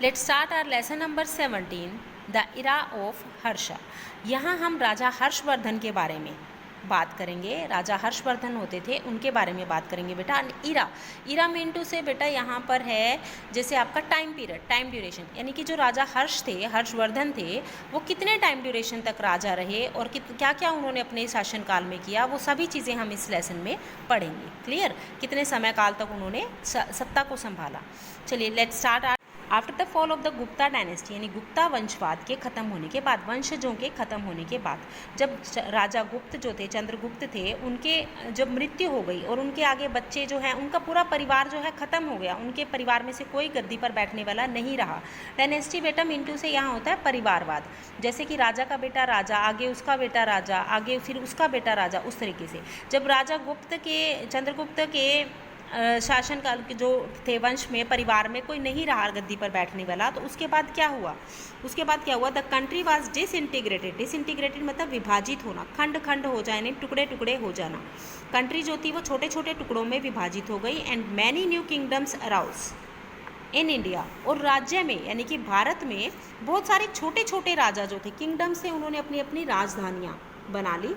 Let's start our lesson number 17 the era of Harsha. यहाँ हम राजा हर्षवर्धन के बारे में बात करेंगे। राजा हर्षवर्धन होते थे, उनके बारे में बात करेंगे बेटा। इरा, इरा मीन टू से बेटा यहाँ पर है जैसे आपका टाइम पीरियड, टाइम ड्यूरेशन, यानी कि जो राजा हर्ष थे, हर्षवर्धन थे, वो कितने टाइम ड्यूरेशन तक राजा रहे और क्या क्या उन्होंने अपने शासनकाल में किया, वो सभी चीज़ें हम इस लेसन में पढ़ेंगे। क्लियर? कितने समय काल तक उन्होंने सत्ता को संभाला। चलिए let's start. After the fall of the Gupta dynasty, यानी गुप्ता वंशवाद के खत्म होने के बाद, वंशजों के खत्म होने के बाद, जब राजा गुप्त जो थे, चंद्रगुप्त थे, उनके जब मृत्यु हो गई और उनके आगे बच्चे जो हैं, उनका पूरा परिवार जो है खत्म हो गया, उनके परिवार में से कोई गद्दी पर बैठने वाला नहीं रहा। डायनेस्टी बेटा मिंटू से यहाँ होता है परिवारवाद, जैसे कि राजा का बेटा राजा, आगे उसका बेटा राजा, आगे फिर उसका बेटा राजा, उस तरीके से। जब राजा गुप्त के, चंद्रगुप्त के शासनकाल के जो थे वंश में, परिवार में कोई नहीं रहा गद्दी पर बैठने वाला, तो उसके बाद क्या हुआ? उसके बाद क्या हुआ? The country was disintegrated. Disintegrated मतलब विभाजित होना, खंड खंड हो जाने, टुकड़े टुकड़े हो जाना। कंट्री जो थी वो छोटे छोटे टुकड़ों में विभाजित हो गई। And many new kingdoms arouse in India, और राज्य में यानी कि भारत में बहुत सारे छोटे छोटे राजा जो थे, किंगडम से उन्होंने अपनी अपनी राजधानियाँ बना ली।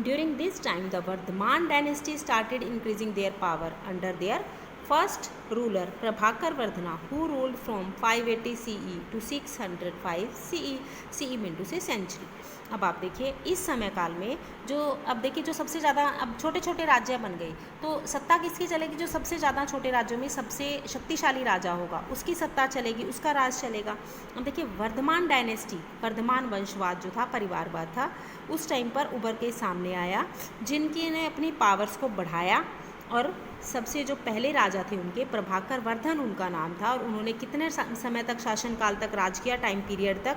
During this time, the Vardhaman dynasty started increasing their power under their first ruler Prabhakar Vardhana, who ruled from 580 CE to 605 CE। CE मिनटू से सेंचुरी। अब आप देखिए इस समय काल में जो, अब देखिए जो सबसे ज़्यादा, अब छोटे छोटे राज्य बन गए, तो सत्ता किसकी चलेगी? जो सबसे ज़्यादा छोटे राज्यों में सबसे शक्तिशाली राजा होगा, उसकी सत्ता चलेगी, उसका राज चलेगा। अब देखिए वर्धमान डायनेस्टी, वर्धमान वंशवाद जो था, परिवारवाद था, उस टाइम पर उभर के सामने आया, जिनकी ने अपनी पावर्स को बढ़ाया। और सबसे जो पहले राजा थे उनके, प्रभाकर वर्धन उनका नाम था, और उन्होंने कितने समय तक, शासनकाल तक राज किया, टाइम पीरियड तक,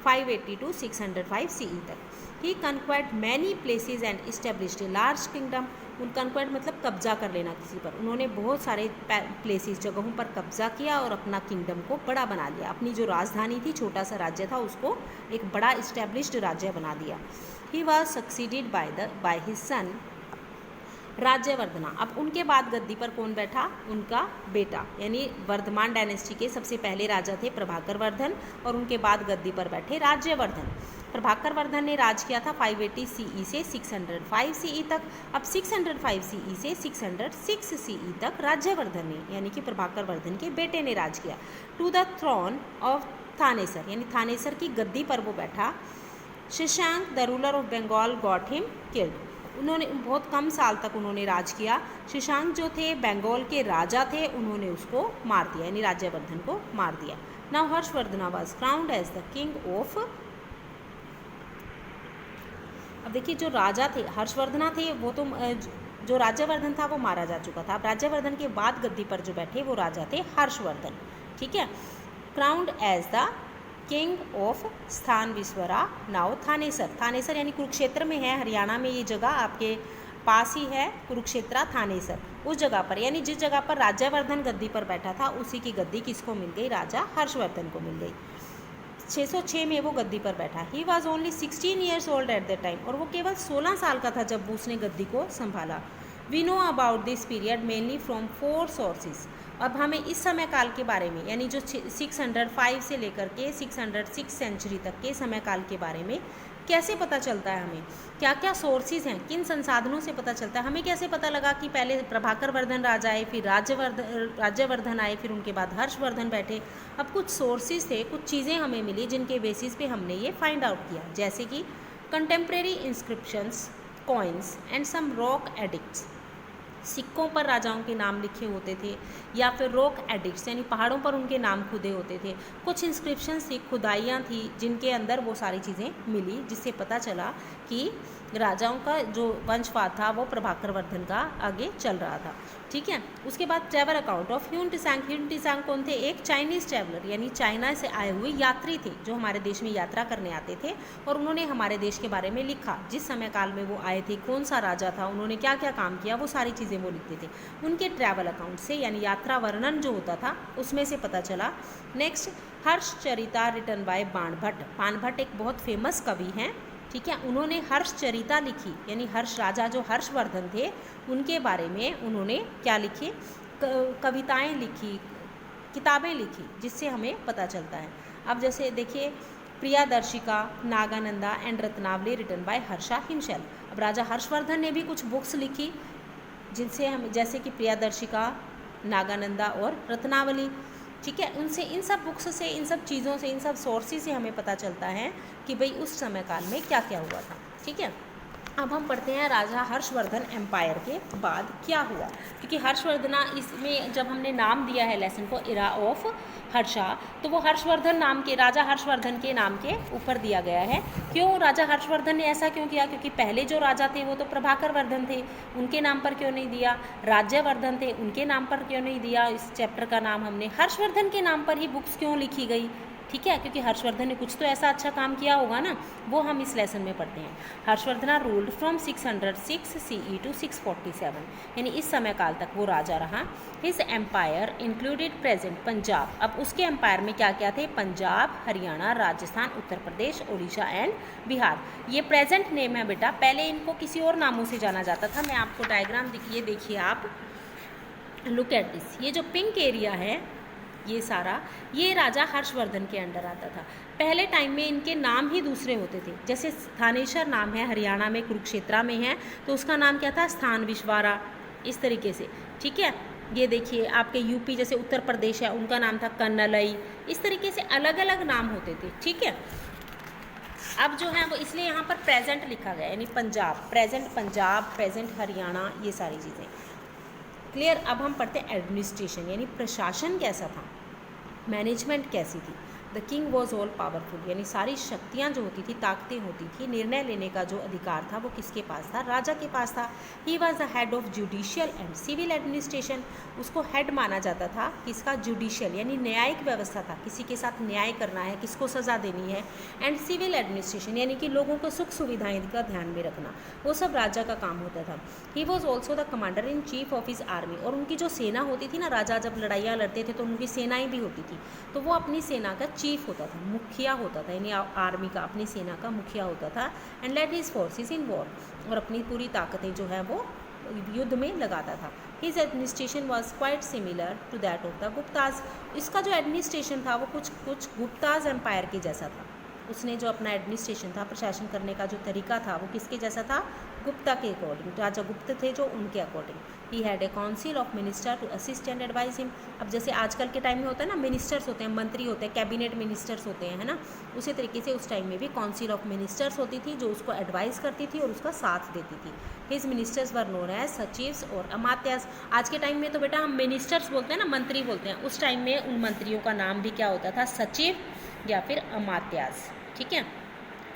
580 टू 605 CE तक। He conquered many places and established a large kingdom. उन कन्क्वायर्ड मतलब कब्जा कर लेना किसी पर। उन्होंने बहुत सारे प्लेसेस, जगहों पर कब्जा किया और अपना किंगडम को बड़ा बना लिया। अपनी जो राजधानी थी, छोटा सा राज्य था, उसको एक बड़ा इस्टेब्लिश्ड राज्य बना दिया। He was succeeded by his son Rajyavardhana. अब उनके बाद गद्दी पर कौन बैठा? उनका बेटा, यानी वर्धमान डायनेस्टी के सबसे पहले राजा थे प्रभाकर वर्धन, और उनके बाद गद्दी पर बैठे राज्यवर्धन। प्रभाकर वर्धन ने राज किया था 580 CE से 605 CE तक। अब 605 CE से 606 CE तक राज्यवर्धन ने, यानी कि प्रभाकर वर्धन के बेटे ने राज किया। To the throne of Thanesar, यानी थानेसर की गद्दी पर वो बैठा। Shashank the ruler of Bengal got him killed. उन्होंने बहुत कम साल तक उन्होंने राज किया। शशांक जो थे बंगाल के राजा थे, उन्होंने उसको मार दिया, यानी राज्यवर्धन को मार दिया। Now Harshavardhan was crowned as the king of. अब देखिए जो राजा थे, हर्षवर्धन थे, वो तो जो राज्यवर्धन था वो मारा जा चुका था। अब राज्यवर्धन के बाद गद्दी पर जो बैठे वो राजा थे हर्षवर्धन। ठीक है? Crowned as the king of Sthanvishvara now Thanesar. Thanesar यानी कुरुक्षेत्र में है, हरियाणा में ये जगह आपके पास ही है, कुरुक्षेत्र थानेसर। उस जगह पर, यानी जिस जगह पर राज्यवर्धन गद्दी पर बैठा था, उसी की गद्दी किसको मिल गई? राजा हर्षवर्धन को मिल गई। 606 में वो गद्दी पर बैठा। He was only 16 years old at the time, और वो केवल 16 साल का था जब उसने गद्दी को संभाला। We know about this period mainly from 4 sources. अब हमें इस समय काल के बारे में, यानी जो 605 से लेकर के 606 सेंचुरी तक के समय काल के बारे में कैसे पता चलता है? हमें क्या क्या सोर्सेज हैं, किन संसाधनों से पता चलता है? हमें कैसे पता लगा कि पहले प्रभाकर वर्धन राजा आए, फिर राज्यवर्धन आए, फिर उनके बाद हर्षवर्धन बैठे? अब कुछ सोर्सेज थे, कुछ चीज़ें हमें मिली जिनके बेसिस पे हमने ये फाइंड आउट किया, जैसे कि contemporary inscriptions, coins and some rock edicts. सिक्कों पर राजाओं के नाम लिखे होते थे, या फिर रॉक एडिक्ट्स यानी पहाड़ों पर उनके नाम खुदे होते थे। कुछ इंस्क्रिप्शंस थी, खुदाइयाँ थी, जिनके अंदर वो सारी चीज़ें मिली, जिससे पता चला कि राजाओं का जो वंशवाद था वो प्रभाकर वर्धन का आगे चल रहा था। ठीक है? उसके बाद travel account of Hiuen Tsang. Hiuen Tsang कौन थे? एक चाइनीज़ ट्रैवलर, यानी चाइना से आए हुए यात्री थे, जो हमारे देश में यात्रा करने आते थे, और उन्होंने हमारे देश के बारे में लिखा, जिस समय काल में वो आए थे, कौन सा राजा था, उन्होंने क्या क्या काम किया, वो सारी चीज़ें वो लिखते थे। उनके ट्रैवल अकाउंट से, यानी यात्रा वर्णन जो होता था, उसमें से पता चला। Next, Harshacharita written by Banabhatta. Banabhatta एक बहुत फेमस कवि हैं। ठीक है? उन्होंने हर्षचरिता लिखी, यानी हर्ष राजा जो हर्षवर्धन थे, उनके बारे में उन्होंने क्या लिखे? कविताएं लिखी, किताबें लिखी, जिससे हमें पता चलता है। अब जैसे देखिए, Priyadarshika, Nagananda and Ratnavali written by Harsha himself. अब राजा हर्षवर्धन ने भी कुछ बुक्स लिखी जिनसे हम, जैसे कि प्रियादर्शिका, नागानंदा और रत्नावली, ठीक है, उनसे, इन सब बुक्स से, इन सब चीज़ों से, इन सब सोर्सेज से हमें पता चलता है कि भाई उस समय काल में क्या क्या हुआ था। ठीक है, अब हम पढ़ते हैं राजा हर्षवर्धन एम्पायर के बाद क्या हुआ, क्योंकि हर्षवर्धना, इसमें जब हमने नाम दिया है लेसन को इरा ऑफ हर्षा, तो वो हर्षवर्धन नाम के, राजा हर्षवर्धन के नाम के ऊपर दिया गया है। क्यों राजा हर्षवर्धन ने ऐसा क्यों किया? क्योंकि पहले जो राजा थे वो तो प्रभाकर वर्धन थे, उनके नाम पर क्यों नहीं दिया? राज्यवर्धन थे, उनके नाम पर क्यों नहीं दिया? इस चैप्टर का नाम हमने हर्षवर्धन के नाम पर ही बुक्स क्यों लिखी गई? ठीक है, क्योंकि हर्षवर्धन ने कुछ तो ऐसा अच्छा काम किया होगा ना, वो हम इस लेसन में पढ़ते हैं। Harshavardhan ruled from 606 CE to 647, यानी इस समय काल तक वो राजा रहा। His empire included present Punjab. अब उसके एम्पायर में क्या क्या थे? पंजाब, हरियाणा, राजस्थान, उत्तर प्रदेश, उड़ीसा एंड बिहार। ये प्रेजेंट नेम है बेटा, पहले इनको किसी और नामों से जाना जाता था। मैं आपको डायग्राम ये देखिए, आप लुक एट दिस, ये जो पिंक एरिया है, ये सारा, ये राजा हर्षवर्धन के अंडर आता था। पहले टाइम में इनके नाम ही दूसरे होते थे। जैसे स्थानेश्वर नाम है, हरियाणा में कुरुक्षेत्रा में है, तो उसका नाम क्या था? स्थान विश्वारा, इस तरीके से। ठीक है, ये देखिए आपके यूपी, जैसे उत्तर प्रदेश है, उनका नाम था कन्नलई, इस तरीके से अलग अलग नाम होते थे। ठीक है, अब जो है वो इसलिए यहाँ पर प्रेजेंट लिखा गया, यानी पंजाब, प्रेजेंट पंजाब, प्रेजेंट हरियाणा, ये सारी चीज़ें क्लियर। अब हम पढ़ते हैं एडमिनिस्ट्रेशन, यानी प्रशासन कैसा था, मैनेजमेंट कैसी थी। The king was all powerful, यानी सारी शक्तियाँ जो होती थी, ताकतें होती थी, निर्णय लेने का जो अधिकार था वो किसके पास था? राजा के पास था। He was the head of judicial and civil administration, उसको हेड माना जाता था किसका? जुडिशियल, यानी न्यायिक व्यवस्था था, किसी के साथ न्याय करना है, किसको सज़ा देनी है, एंड सिविल एडमिनिस्ट्रेशन, यानी कि लोगों को सुख सुविधाएं का ध्यान में रखना, वो सब राजा का काम होता था। He was also the commander in chief of his army, और उनकी जो सेना होती थी ना, राजा जब लड़ाइयाँ लड़ते थे तो उनकी सेनाएँ भी होती थी, तो वो अपनी सेना का चीफ होता था, मुखिया होता था, यानी आर्मी का, अपनी सेना का मुखिया होता था। And let his forces in war, और अपनी पूरी ताकतें जो है वो युद्ध में लगाता था। His administration was quite similar to that of the Guptas, इसका जो एडमिनिस्ट्रेशन था वो कुछ गुप्ताज एम्पायर के जैसा था। उसने जो अपना एडमिनिस्ट्रेशन था, प्रशासन करने का जो तरीका था, वो किसके जैसा था? गुप्ता के अकॉर्डिंग, राजा गुप्त थे जो, उनके according. He had a council of minister to assist and advise him. अब जैसे आजकल के टाइम में होता है ना, मिनिस्टर्स होते हैं, मंत्री होते हैं, कैबिनेट मिनिस्टर्स होते हैं, है ना, उसी तरीके से उस टाइम में भी काउंसिल ऑफ मिनिस्टर्स होती थी जो उसको एडवाइस करती थी और उसका साथ देती थी। His ministers were known as sachivs और अमात्यास। आज के टाइम में तो बेटा हम मिनिस्टर्स बोलते हैं ना, मंत्री बोलते हैं, उस टाइम में उन मंत्रियों का नाम भी क्या होता था? सचिव या फिर अमात्यास। ठीक है,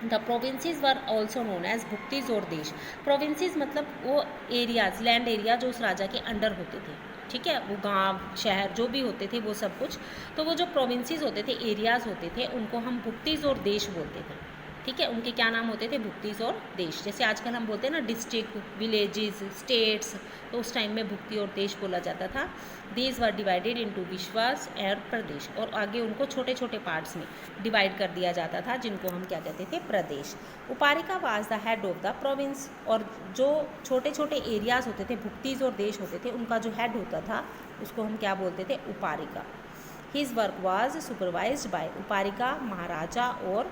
the provinces were also known as bhuktis और देश। प्रोविंसेस मतलब वो एरियाज, लैंड एरिया जो उस राजा के अंडर होते थे। ठीक है, वो गांव, शहर जो भी होते थे वो सब कुछ, तो वो जो प्रोविंसेस होते थे, एरियाज होते थे, उनको हम भुक्तिज और देश बोलते थे। ठीक है, उनके क्या नाम होते थे? भुक्तिज और देश। जैसे आजकल हम बोलते हैं ना डिस्ट्रिक्ट, विलेजेस, स्टेट्स, तो उस टाइम में भुक्ति और देश बोला जाता था। दीज वर डिवाइडेड इनटू विश्वास और प्रदेश, और आगे उनको छोटे छोटे पार्ट्स में डिवाइड कर दिया जाता था, जिनको हम क्या कहते थे? प्रदेश। Uparika was the head of the province, और जो छोटे छोटे एरियाज होते थे, भुक्तिज और देश होते थे, उनका जो हेड होता था उसको हम क्या बोलते थे? Uparika. His work was supervised by uparika, maharaja और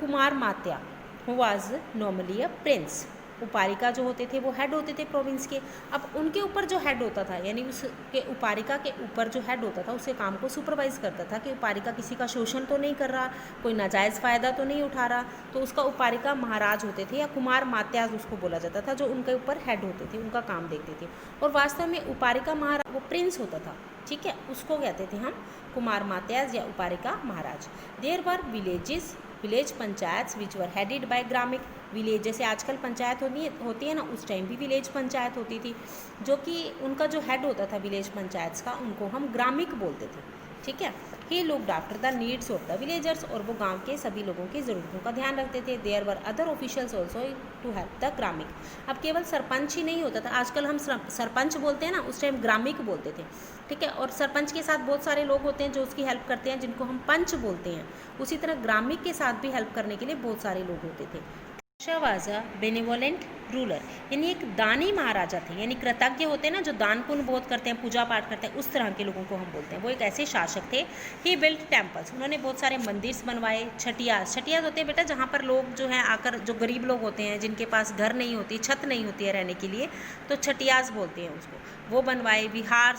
kumaramatya, who was normally a prince. Uparika जो होते थे वो हेड होते थे प्रोविंस के। अब उनके ऊपर जो हेड होता था, यानी उसके उपारिका के ऊपर जो हेड होता था, उसके काम को सुपरवाइज करता था कि उपारिका किसी का शोषण तो नहीं कर रहा, कोई नाजायज़ फ़ायदा तो नहीं उठा रहा, तो उसका उपारिका महाराज होते थे, या कुमार मात्याज उसको बोला जाता था, जो उनके ऊपर हेड होते थे, उनका काम देखते थे। और वास्तव में उपारिका महाराज वो प्रिंस होता था। ठीक है, उसको कहते थे हम कुमार मात्याज या uparika maharaj. There were villages, village panchayat which were headed by gramik. Village जैसे आजकल पंचायत होती है ना, उस टाइम भी विलेज पंचायत होती थी, जो कि उनका जो हेड होता था विलेज पंचायत का, उनको हम ग्रामिक बोलते थे। ठीक है, he looked after the needs of the villagers, और वो गांव के सभी लोगों की ज़रूरतों का ध्यान रखते थे। There were other officials also to help the gramik. अब केवल सरपंच ही नहीं होता था, आजकल हम सरपंच बोलते हैं ना, उस टाइम ग्रामिक बोलते थे। ठीक है, और सरपंच के साथ बहुत सारे लोग होते हैं जो उसकी हेल्प करते हैं, जिनको हम पंच बोलते हैं। उसी तरह ग्रामिक के साथ भी हेल्प करने के लिए बहुत सारे लोग होते थे। Harsha was a benevolent ruler, यानी एक दानी महाराजा थे, यानी कृतज्ञ होते हैं ना, जो दान पुण्य बहुत करते हैं, पूजा पाठ करते हैं, उस तरह के लोगों को हम बोलते हैं। वो एक ऐसे शासक थे। ही बिल्ट टेम्पल्स, उन्होंने बहुत सारे मंदिर बनवाए। छठियास, छठियास होते हैं बेटा जहाँ पर लोग जो हैं आकर, जो गरीब लोग होते हैं जिनके पास घर नहीं होती, छत नहीं होती है रहने के लिए, तो छठियास बोलते हैं उसको, वो बनवाए। विहार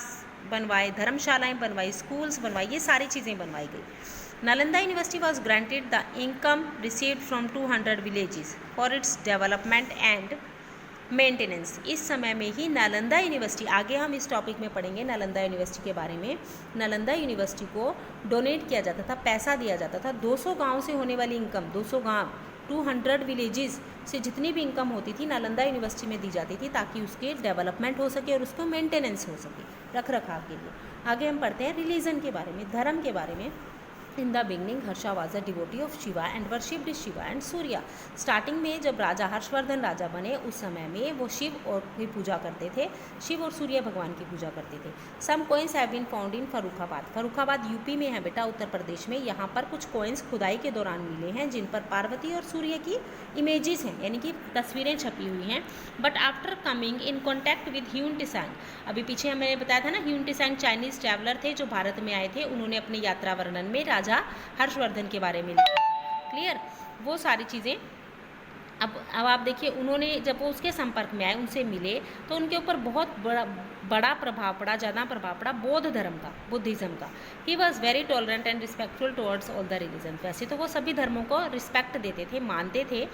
बनवाए, धर्मशालाएँ बनवाई, स्कूल्स बनवाई, ये सारी चीज़ें बनवाई गई। Nalanda University was granted the income received from 200 villages for its development and maintenance। इस समय में ही नालंदा यूनिवर्सिटी, आगे हम इस टॉपिक में पढ़ेंगे नालंदा यूनिवर्सिटी के बारे में, नालंदा यूनिवर्सिटी को डोनेट किया जाता था, पैसा दिया जाता था। 200 गांव से होने वाली इनकम, 200 गांव, 200 विलेजेस से जितनी भी इनकम होती थी नालंदा यूनिवर्सिटी में दी जाती थी, ताकि उसके डेवलपमेंट हो सके और उसको मेंटेनेंस हो सके, रख रखाव के लिए। आगे हम पढ़ते हैं रिलीजन के बारे में, धर्म के बारे में। In the beginning Harsha was a devotee of Shiva and worshipped Shiva and Surya. Starting में जब राजा हर्षवर्धन राजा बने, उस समय में वो शिव और की पूजा करते थे, शिव और सूर्य भगवान की पूजा करते थे। Some coins have been found in Farrukhabad, Farrukhabad UP में है बेटा, उत्तर प्रदेश में। यहाँ पर कुछ कोइंस खुदाई के दौरान मिले हैं जिन पर पार्वती और सूर्य की इमेजेस हैं, यानी कि तस्वीरें छपी हुई हैं। But after coming in contact with Hiuen Tsang, अभी पीछे मैंने बताया था ना, ह्यून टिसैंग चाइनीज ट्रैवलर थे जो भारत में आए थे, उन्होंने अपने यात्रा वर्णन में राजा हर्षवर्धन के बारे में लिखा। क्लियर, वो सारी चीज़ें। अब आप देखिए, उन्होंने जब वो उसके संपर्क में आए, उनसे मिले, तो उनके ऊपर बहुत बड़ा प्रभाव पड़ा, ज़्यादा प्रभाव पड़ा बौद्ध धर्म का, बुद्धिज़्म का। He was very tolerant and respectful towards all the religion. वैसे तो वो सभी धर्मों को रिस्पेक्ट देते थे, मानते थे,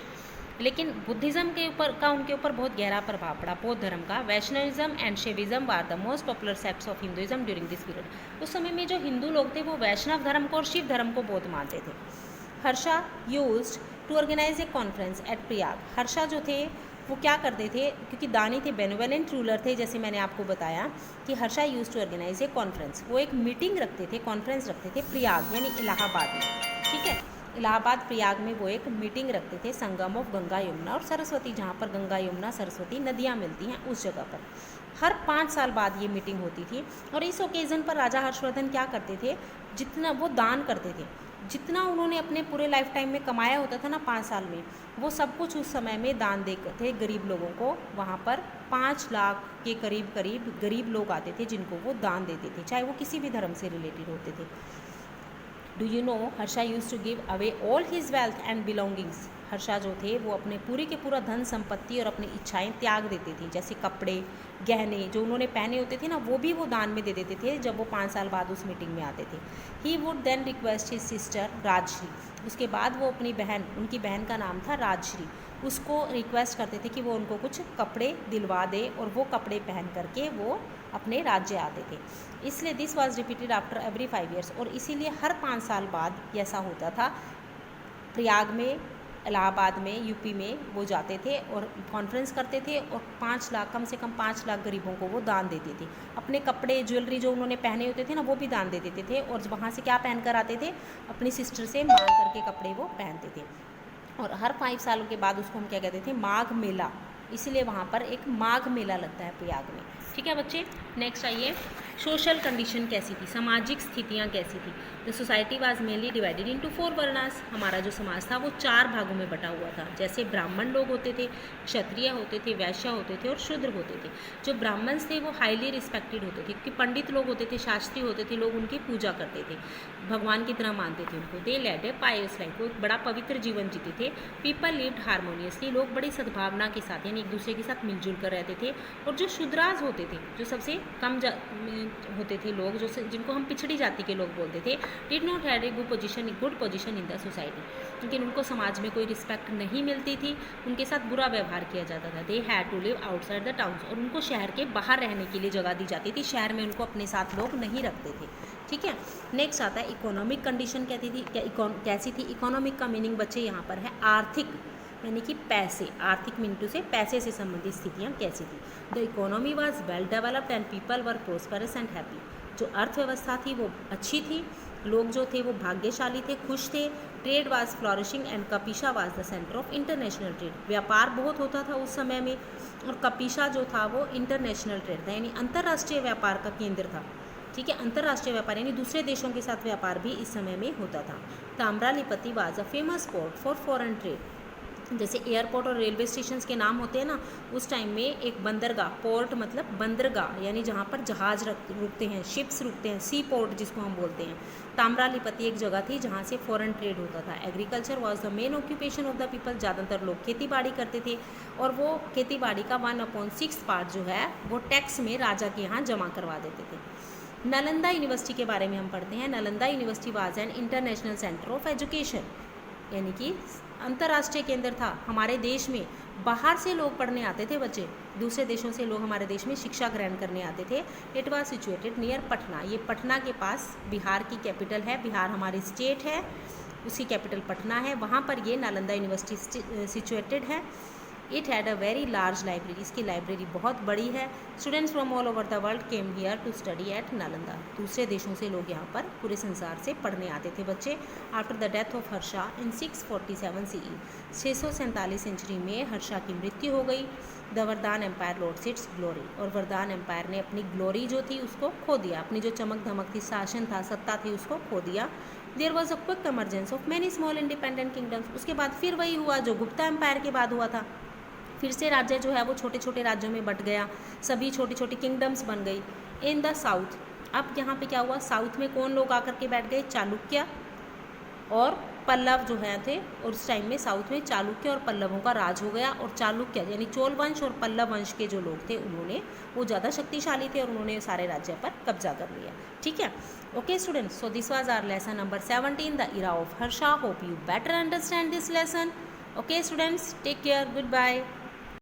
लेकिन बुद्धिज़्म के ऊपर का उनके ऊपर बहुत गहरा प्रभाव पड़ा, बौद्ध धर्म का। Vaishnavism and Shaivism were the most popular sects of Hinduism during this period. उस समय में जो हिंदू लोग थे वो वैष्णव धर्म को और शिव धर्म को बहुत मानते थे। Harsha used to organise a conference at Prayag. Harsha जो थे वो क्या करते थे, क्योंकि दानी थे, बेनिवोलेंट रूलर थे, जैसे मैंने आपको बताया कि Harsha used to organise a conference, वो एक मीटिंग रखते थे, कॉन्फ्रेंस रखते थे प्रयाग यानी इलाहाबाद में। ठीक है, इलाहाबाद प्रयाग में वो एक मीटिंग रखते थे, संगम ऑफ गंगा यमुना और सरस्वती, जहाँ पर गंगा यमुना सरस्वती नदियाँ मिलती हैं, उस जगह पर हर 5 साल बाद ये मीटिंग होती थी। और इस ओकेज़न पर राजा हर्षवर्धन क्या करते थे, जितना वो दान करते थे, जितना उन्होंने अपने पूरे लाइफ टाइम में कमाया होता था ना 5 साल में, वो सब कुछ उस समय में दान देते थे गरीब लोगों को। वहाँ पर 5 लाख के करीब गरीब लोग आते थे जिनको वो दान देते थे, चाहे वो किसी भी धर्म से रिलेटेड होते थे। Do you know Harsha use to give away all his wealth and belongings. Harsha जो थे वो अपने पूरे के पूरा धन संपत्ति और अपनी इच्छाएं त्याग देते थे, जैसे कपड़े, गहने जो उन्होंने पहने होते थे ना, वो भी वो दान में दे देते थे जब वो 5 साल बाद उस मीटिंग में आते थे। He would then request his sister Rajshri, उसके बाद वो अपनी बहन, उनकी बहन का नाम था राजश्री, उसको रिक्वेस्ट करते थे कि वो उनको कुछ कपड़े दिलवा दे और वो कपड़े पहन करके वो अपने राज्य आते थे। इसलिए this was repeated after every 5 years, और इसीलिए हर 5 साल बाद ऐसा होता था। प्रयाग में, इलाहाबाद में, यूपी में वो जाते थे और कॉन्फ्रेंस करते थे और 5 लाख, कम से कम 5 लाख गरीबों को वो दान देते थे। अपने कपड़े, ज्वेलरी जो उन्होंने पहने होते थे ना, वो भी दान दे देते थे, और वहाँ से क्या पहन कर आते थे, अपनी सिस्टर से मांग करके कपड़े वो पहनते थे। और हर 5 सालों के बाद उसको हम क्या कहते थे, माघ मेला, इसलिए वहाँ पर एक माघ मेला लगता है प्रयाग में। ठीक है बच्चे, नेक्स्ट आइए, सोशल कंडीशन कैसी थी, सामाजिक स्थितियाँ कैसी थी। The society was mainly divided into 4 varnas. हमारा जो समाज था वो 4 भागों में बटा हुआ था, जैसे ब्राह्मण लोग होते थे, क्षत्रिय होते थे, वैश्य होते थे और शूद्र होते थे। जो ब्राह्मण थे वो हाईली रिस्पेक्टेड होते थे, क्योंकि पंडित लोग होते थे, शास्त्री होते थे, लोग उनकी पूजा करते थे, भगवान की तरह मानते थे उनको। दे लेड ए पायस लाइफ, वो एक बड़ा पवित्र जीवन जीते थे। पीपल लिव्ड हारमोनियसली, लोग बड़ी सद्भावना के साथ यानी एक दूसरे के साथ मिलजुल कर रहते थे। और जो शूद्राज होते थे, जो सबसे कम होते थे लोग, जो जिनको हम पिछड़ी जाति के लोग बोलते थे, did not had a good position in the society, लेकिन उनको समाज में कोई रिस्पेक्ट नहीं मिलती थी, उनके साथ बुरा व्यवहार किया जाता था। They had to live outside the towns, और उनको शहर के बाहर रहने के लिए जगह दी जाती थी, शहर में उनको अपने साथ लोग नहीं रखते थे। ठीक है, नेक्स्ट आता है इकोनॉमिक कंडीशन कैसी थी। इकोनॉमिक का मीनिंग बच्चे यहाँ पर है आर्थिक, यानी कि पैसे, आर्थिक मिनटू से पैसे से संबंधित स्थितियाँ कैसी थी। The economy was well developed and people were prosperous and happy, जो अर्थव्यवस्था थी वो अच्छी थी, लोग जो थे वो भाग्यशाली थे, खुश थे। Trade was flourishing and Kapisa was the centre of international trade, व्यापार बहुत होता था उस समय में, और कपिशा जो था वो इंटरनेशनल ट्रेड था, यानी अंतर्राष्ट्रीय व्यापार का केंद्र था। ठीक है, अंतर्राष्ट्रीय व्यापार यानी दूसरे देशों के साथ व्यापार भी इस समय में होता था। Tamralipti was a famous port for foreign trade, जैसे एयरपोर्ट और रेलवे स्टेशन के नाम होते हैं ना, उस टाइम में एक बंदरगाह, पोर्ट मतलब बंदरगाह यानी जहाँ पर जहाज रुकते हैं, शिप्स रुकते हैं, सी पोर्ट जिसको हम बोलते हैं। ताम्रालिपति एक जगह थी जहाँ से फॉरेन ट्रेड होता था। Agriculture was the main occupation of the people, ज़्यादातर लोग खेती बाड़ी करते थे और वो खेती बाड़ी का 1/6 पार्ट जो है वो टैक्स में राजा के यहाँ जमा करवा देते थे। नालंदा यूनिवर्सिटी के बारे में हम पढ़ते हैं। Nalanda university was an international centre of education, यानी कि अंतर्राष्ट्रीय केंद्र था। हमारे देश में बाहर से लोग पढ़ने आते थे, बच्चे दूसरे देशों से लोग हमारे देश में शिक्षा ग्रहण करने आते थे। It was situated near Patna, ये पटना के पास बिहार की कैपिटल है, बिहार हमारी स्टेट है, उसकी कैपिटल पटना है, वहाँ पर ये नालंदा यूनिवर्सिटी सिचुएटेड है। It had a very large library, इसकी लाइब्रेरी बहुत बड़ी है। Students from all over the world came here to study at Nalanda, दूसरे देशों से लोग यहाँ पर पूरे संसार से पढ़ने आते थे बच्चे। After the death of Harsha in 647 CE, 647 century में हर्षा की मृत्यु हो गई। द वरदान एम्पायर लॉस्ट इट्स ग्लोरी, और वरदान एम्पायर ने अपनी ग्लोरी जो थी उसको खो दिया, अपनी जो चमक धमक थी, शासन था, सत्ता थी, उसको खो दिया। There was a quick emergence of many small independent kingdoms, उसके बाद फिर वही हुआ जो गुप्ता एम्पायर के बाद हुआ था, फिर से राज्य जो है वो छोटे छोटे राज्यों में बंट गया, सभी छोटी छोटी किंगडम्स बन गई। इन द साउथ, अब यहाँ पे क्या हुआ, साउथ में कौन लोग आकर के बैठ गए, चालुक्य और पल्लव जो है थे, और उस टाइम में साउथ में चालुक्य और पल्लवों का राज हो गया। और चालुक्य यानी चोल वंश और पल्लव वंश के जो लोग थे उन्होंने, वो ज़्यादा शक्तिशाली थे और उन्होंने सारे राज्य पर कब्जा कर लिया। ठीक है, okay students, so this was our lesson number 17, the era of Harsha. Hope you better understand this lesson. Okay students, take care, goodbye.